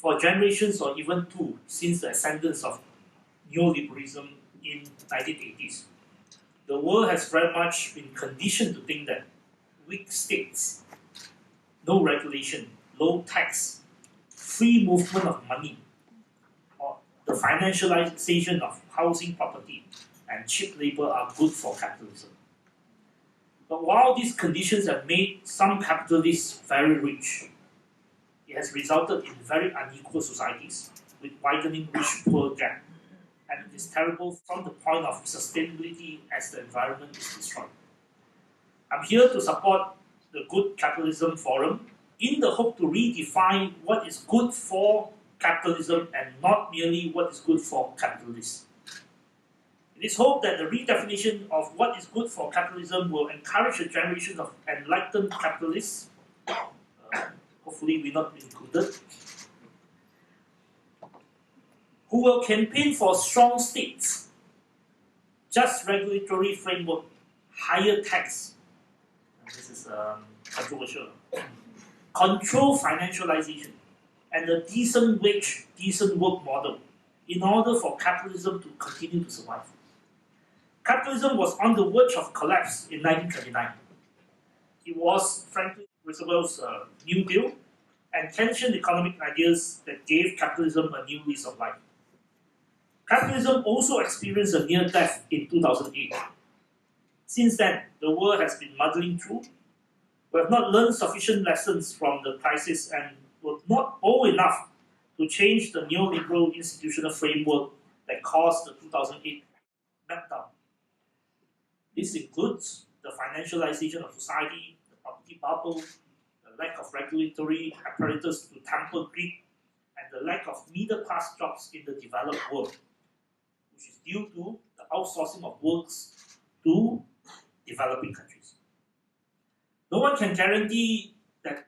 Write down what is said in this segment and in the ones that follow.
for generations or even two since the ascendance of neoliberalism in 1980s. The world has very much been conditioned to think that weak states, no regulation, low tax, free movement of money, or the financialization of housing property and cheap labor are good for capitalism. But while these conditions have made some capitalists very rich, it has resulted in very unequal societies with widening rich-poor gap, and it is terrible from the point of sustainability as the environment is destroyed. I'm here to support the Good Capitalism Forum in the hope to redefine what is good for capitalism and not merely what is good for capitalists. It is hoped that the redefinition of what is good for capitalism will encourage a generation of enlightened capitalists, hopefully we're not included, who will campaign for strong states, just regulatory framework, higher tax, this is controversial, control financialization, and a decent wage, decent work model in order for capitalism to continue to survive. Capitalism was on the verge of collapse in 1929. It was Franklin Roosevelt's New Deal and Keynesian economic ideas that gave capitalism a new lease of life. Capitalism also experienced a near death in 2008. Since then, the world has been muddling through. We have not learned sufficient lessons from the crisis and were not bold enough to change the neoliberal institutional framework that caused the 2008 meltdown. This includes the financialization of society, the property bubble, the lack of regulatory apparatus to temper greed, and the lack of middle-class jobs in the developed world, which is due to the outsourcing of works to developing countries. No one can guarantee that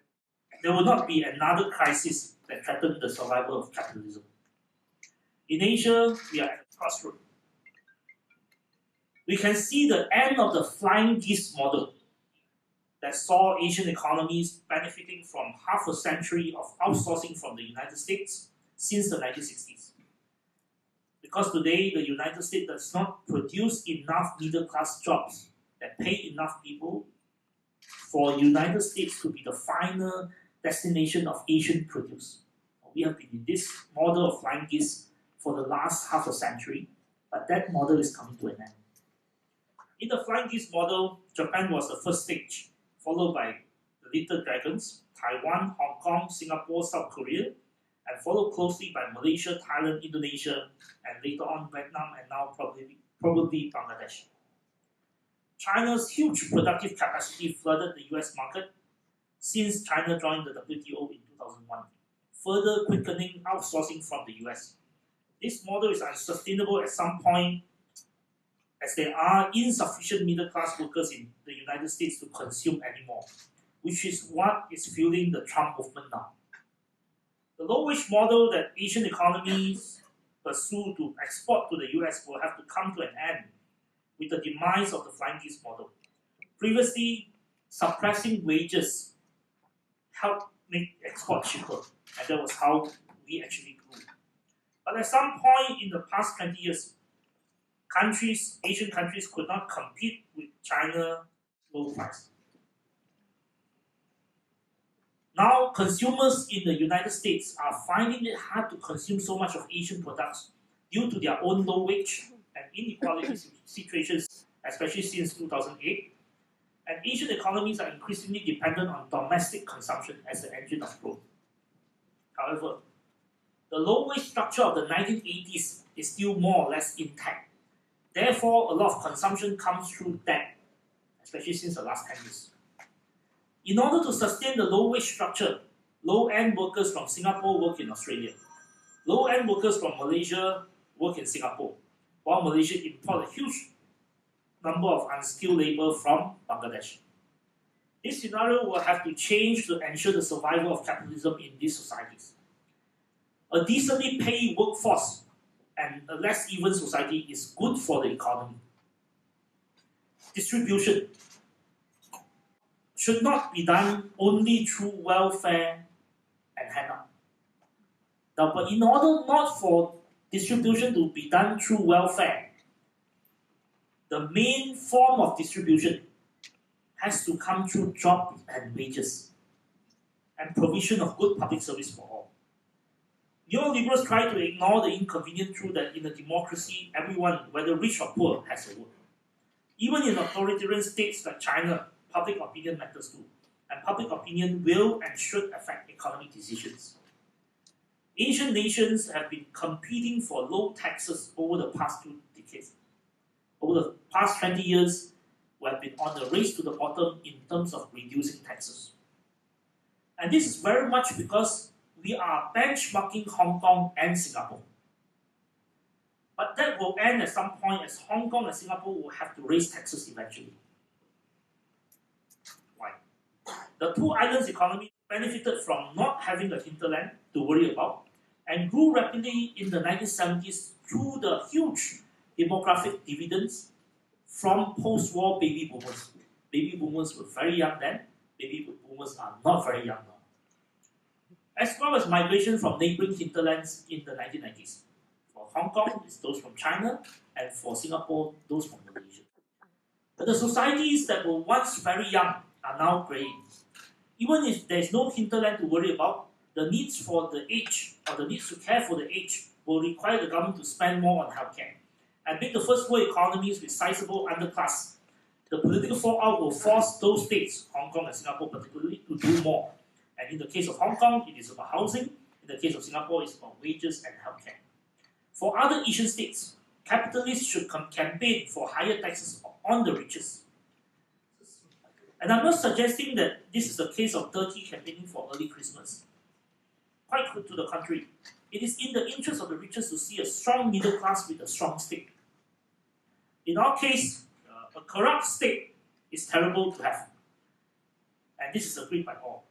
there will not be another crisis that threatens the survival of capitalism. In Asia, we are at a crossroads. We can see the end of the flying geese model that saw Asian economies benefiting from half a century of outsourcing from the United States since the 1960s. Because today, the United States does not produce enough middle-class jobs that pay enough people for the United States to be the final destination of Asian produce. We have been in this model of flying geese for the last half a century, but that model is coming to an end. In the flying geese model, Japan was the first stage, followed by the little dragons, Taiwan, Hong Kong, Singapore, South Korea, and followed closely by Malaysia, Thailand, Indonesia, and later on Vietnam, and now probably Bangladesh. China's huge productive capacity flooded the US market since China joined the WTO in 2001, further quickening outsourcing from the US. This model is unsustainable at some point as there are insufficient middle-class workers in the United States to consume anymore, which is what is fueling the Trump movement now. The low-wage model that Asian economies pursue to export to the US will have to come to an end with the demise of the flying geese model. Previously, suppressing wages helped make export cheaper, and that was how we actually grew. But at some point in the past 20 years, Asian countries could not compete with China low price. Now, consumers in the United States are finding it hard to consume so much of Asian products due to their own low wage and inequality situations, especially since 2008. And Asian economies are increasingly dependent on domestic consumption as the engine of growth. However, the low wage structure of the 1980s is still more or less intact. Therefore, a lot of consumption comes through debt, especially since the last 10 years. In order to sustain the low-wage structure, low-end workers from Singapore work in Australia. Low-end workers from Malaysia work in Singapore, while Malaysia imports a huge number of unskilled labor from Bangladesh. This scenario will have to change to ensure the survival of capitalism in these societies. A decently paid workforce and a less even society is good for the economy. Distribution should not be done only through welfare and handout. Now, but in order not for distribution to be done through welfare, the main form of distribution has to come through job and wages and provision of good public service for all. Neoliberals try to ignore the inconvenient truth that in a democracy, everyone, whether rich or poor, has a vote. Even in authoritarian states like China, public opinion matters too, and public opinion will and should affect economic decisions. Asian nations have been competing for low taxes over the past 2 decades. Over the past 20 years, we have been on the race to the bottom in terms of reducing taxes. And this is very much because we are benchmarking Hong Kong and Singapore. But that will end at some point as Hong Kong and Singapore will have to raise taxes eventually. Why? The two islands' economies benefited from not having a hinterland to worry about and grew rapidly in the 1970s through the huge demographic dividends from post-war baby boomers. Baby boomers were very young then, baby boomers are not very young now. As well as migration from neighbouring hinterlands in the 1990s. For Hong Kong, it's those from China, and for Singapore, those from Malaysia. But the societies that were once very young are now greying. Even if there is no hinterland to worry about, the needs for the aged, or the needs to care for the aged, will require the government to spend more on healthcare and make the first world economies with sizable underclass. The political fallout will force those states, Hong Kong and Singapore particularly, to do more. And in the case of Hong Kong, it is about housing. In the case of Singapore, it's about wages and healthcare. For other Asian states, capitalists should campaign for higher taxes on the richest. And I'm not suggesting that this is the case of Turkey campaigning for early Christmas. Quite to the contrary. It is in the interest of the richest to see a strong middle class with a strong state. In our case, a corrupt state is terrible to have. And this is agreed by all.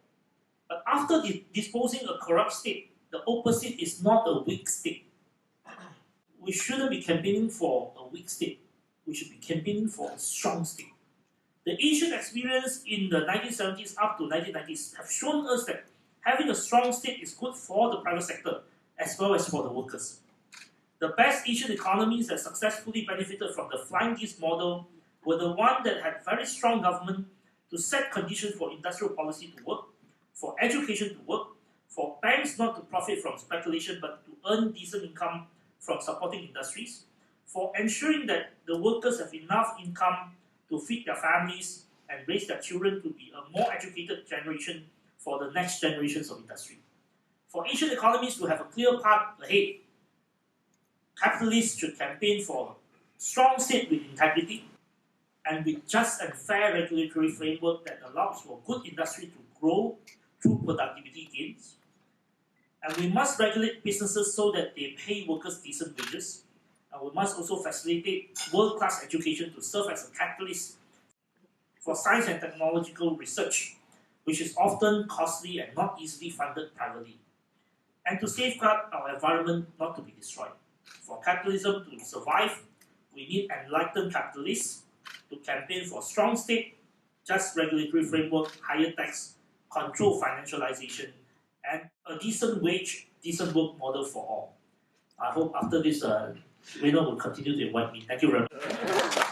But after disposing a corrupt state, the opposite is not a weak state. We shouldn't be campaigning for a weak state. We should be campaigning for a strong state. The Asian experience in the 1970s up to 1990s have shown us that having a strong state is good for the private sector as well as for the workers. The best Asian economies that successfully benefited from the flying geese model were the ones that had very strong government to set conditions for industrial policy to work, for education to work, for banks not to profit from speculation but to earn decent income from supporting industries, for ensuring that the workers have enough income to feed their families and raise their children to be a more educated generation for the next generations of industry. For Asian economies to have a clear path ahead, capitalists should campaign for a strong state with integrity and with just and fair regulatory framework that allows for good industry to grow through productivity gains. And we must regulate businesses so that they pay workers decent wages. And we must also facilitate world-class education to serve as a catalyst for science and technological research, which is often costly and not easily funded privately. And to safeguard our environment not to be destroyed. For capitalism to survive, we need enlightened capitalists to campaign for strong state, just regulatory framework, higher tax, control financialization, and a decent wage, decent work model for all. I hope after this, Raynor will continue to invite me. Thank you very much.